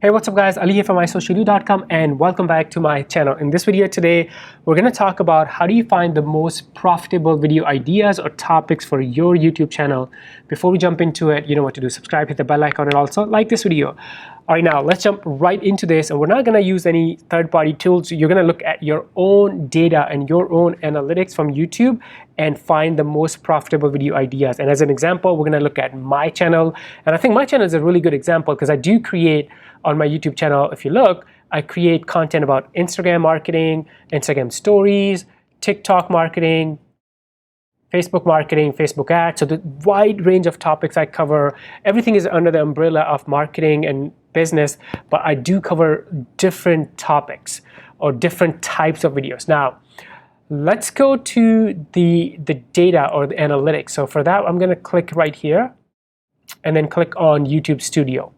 Hey, what's up guys, Ali here from isocialyou.com and welcome back to my channel. In this video today, we're going to talk about how do you find the most profitable video ideas or topics for your YouTube channel. Before we jump into it, you know what to do. Subscribe, hit the bell icon, and also like this video. All right, now let's jump right into this, and we're not going to use any third-party tools. You're going to look at your own data and your own analytics from YouTube and find the most profitable video ideas. And as an example, we're going to look at my channel, and I think my channel is a really good example because I do create on my YouTube channel. If you look, I create content about Instagram marketing, Instagram stories, TikTok marketing, Facebook ads. So the wide range of topics I cover, everything is under the umbrella of marketing and business, but I do cover different topics or different types of videos. Now, let's go to the data or the analytics. So for that, I'm gonna click right here and then click on YouTube Studio.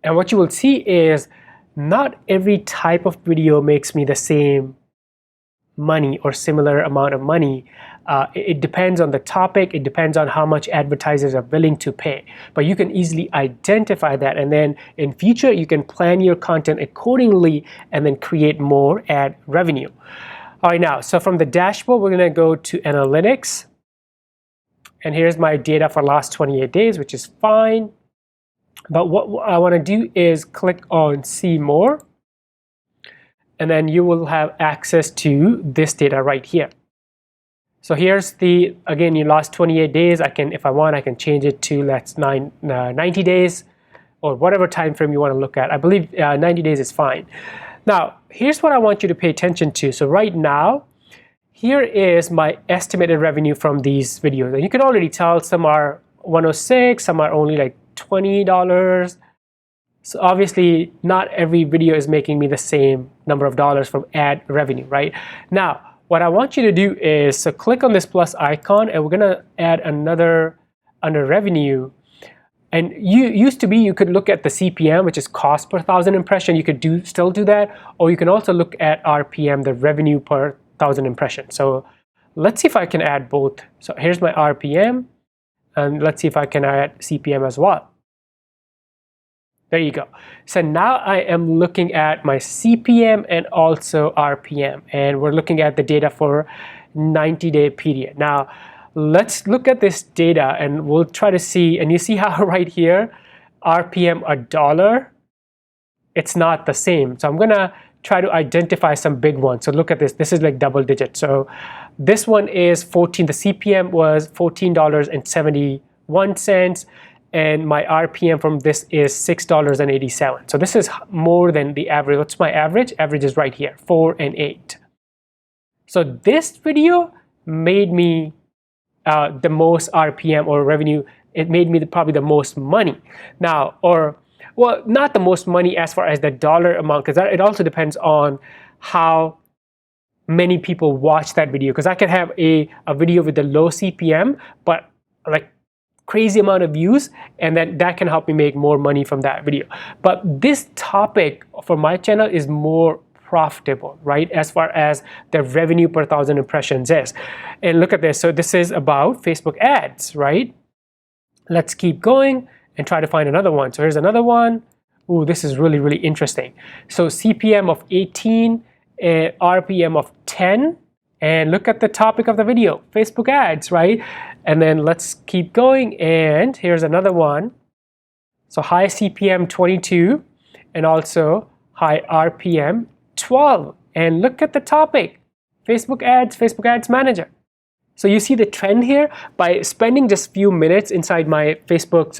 And what you will see is not every type of video makes me the same money or similar amount of money. It depends on the topic. It depends on how much advertisers are willing to pay. But you can easily identify that, and then in future you can plan your content accordingly and then create more ad revenue. All right, now, so from the dashboard, we're gonna go to analytics. And here's my data for last 28 days, which is fine. But what I want to do is click on see more, and then you will have access to this data right here. So here's the, again, your last 28 days. I can, if I want, I can change it to 90 days or whatever time frame you want to look at. I believe 90 days is fine. Now, here's what I want you to pay attention to. So right now, here is my estimated revenue from these videos. And you can already tell some are 106, some are only like $20. So obviously not every video is making me the same number of dollars from ad revenue, right? Now, what I want you to do is, so click on this plus icon, and we're gonna add another under revenue. And you could look at the CPM, which is cost per thousand impression. You could still do that, or you can also look at RPM, the revenue per thousand impressions. So let's see if I can add both. So here's my RPM. And let's see if I can add CPM as well. There you go. So now I am looking at my CPM and also RPM. And we're looking at the data for 90-day period. Now, let's look at this data and we'll try to see, and you see how right here, RPM $1, it's not the same. So I'm gonna try to identify some big ones. So look at this. This is like double digit. So this one is 14. The CPM was $14.71, and my RPM from this is $6.87. So this is more than the average. What's my average? Average is right here, 4 and 8. So this video made me the most RPM or revenue. It made me probably the most money. Now, well, not the most money as far as the dollar amount, because it also depends on how many people watch that video. Because I could have a video with a low CPM, but like crazy amount of views, and then that can help me make more money from that video. But this topic for my channel is more profitable, right, as far as the revenue per thousand impressions is. And look at this. So this is about Facebook ads, right? Let's keep going and try to find another one. So here's another one. Ooh, this is really, really interesting. So CPM of 18 and RPM of 10. And look at the topic of the video, Facebook ads, right? And then let's keep going. And here's another one. So high CPM 22 and also high RPM 12. And look at the topic, Facebook Ads Manager. So you see the trend here. By spending just few minutes inside my YouTube's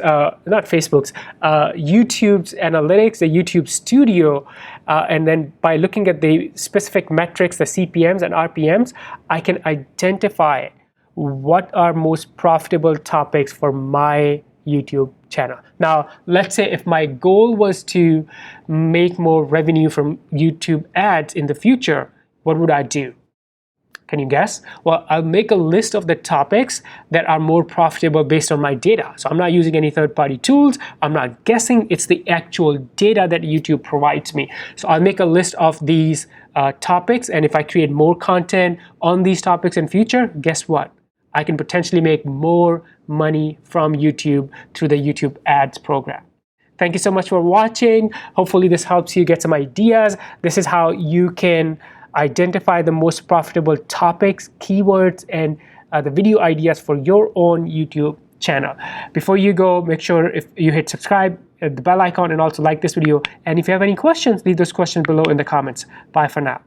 analytics, the YouTube Studio, and then by looking at the specific metrics, the CPMs and RPMs, I can identify what are most profitable topics for my YouTube channel. Now, let's say if my goal was to make more revenue from YouTube ads in the future, what would I do? Can you guess? Well, I'll make a list of the topics that are more profitable based on my data. So I'm not using any third-party tools. I'm not guessing. It's the actual data that YouTube provides me. So I'll make a list of these topics, and if I create more content on these topics in future, guess what? I can potentially make more money from YouTube through the YouTube ads program. Thank you so much for watching. Hopefully this helps you get some ideas. This is how you can identify the most profitable topics, keywords, and the video ideas for your own YouTube channel. Before you go, make sure if you hit subscribe, the bell icon, and also like this video. And if you have any questions, leave those questions below in the comments. Bye for now.